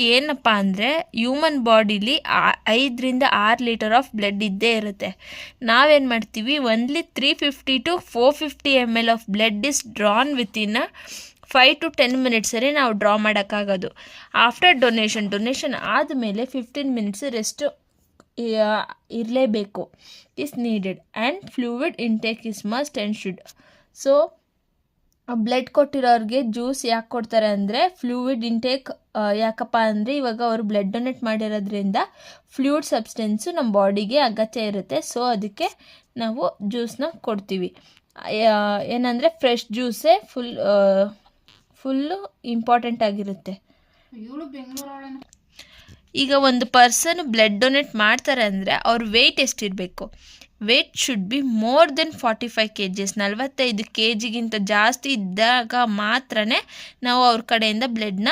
ಏನಪ್ಪ ಅಂದರೆ ಹ್ಯೂಮನ್ ಬಾಡಿಲಿ 5 ರಿಂದ 6 ಲೀಟರ್ ಆಫ್ ಬ್ಲಡ್ ಇದ್ದೇ ಇರುತ್ತೆ. ನಾವೇನು ಮಾಡ್ತೀವಿ, only 350 to 450 ml of blood is drawn within 5 to 10 ಮಿನಿಟ್ಸಲ್ಲಿ ನಾವು ಡ್ರಾ ಮಾಡೋಕ್ಕಾಗೋದು. ಆಫ್ಟರ್ ಡೊನೇಷನ್ ಆದಮೇಲೆ 15 ಮಿನಿಟ್ಸ್ ರೆಸ್ಟ್ ಇರಲೇಬೇಕು is needed and fluid intake is must and should. So blood ಕೊಟ್ಟಿರೋರಿಗೆ ಜ್ಯೂಸ್ ಯಾಕೆ ಕೊಡ್ತಾರೆ ಅಂದರೆ ಫ್ಲೂಯಿಡ್ ಇಂಟೇಕ್. ಯಾಕಪ್ಪ ಅಂದರೆ ಇವಾಗ ಅವರು ಬ್ಲಡ್ ಡೊನೇಟ್ ಮಾಡಿರೋದ್ರಿಂದ ಫ್ಲೂಯಿಡ್ ಸಬ್ಸ್ಟೆನ್ಸು ನಮ್ಮ ಬಾಡಿಗೆ ಅಗತ್ಯ ಇರುತ್ತೆ. ಸೊ ಅದಕ್ಕೆ ನಾವು ಜ್ಯೂಸನ್ನ ಕೊಡ್ತೀವಿ. ಏನಂದರೆ ಫ್ರೆಶ್ ಜ್ಯೂಸೇ ಫುಲ್ಲು ಇಂಪಾರ್ಟೆಂಟ್ ಆಗಿರುತ್ತೆ. ಈಗ ಒಂದು ಪರ್ಸನ್ ಬ್ಲಡ್ ಡೊನೇಟ್ ಮಾಡ್ತಾರೆ ಅಂದರೆ ಅವ್ರ ವೆಯ್ಟ್ ಎಷ್ಟಿರಬೇಕು? Weight should be more than 45 kgs. 45 kgಗಿಂತ ಜಾಸ್ತಿ ಇದ್ದಾಗ ಮಾತ್ರ ನಾವು ಅವ್ರ ಕಡೆಯಿಂದ ಬ್ಲಡ್ನ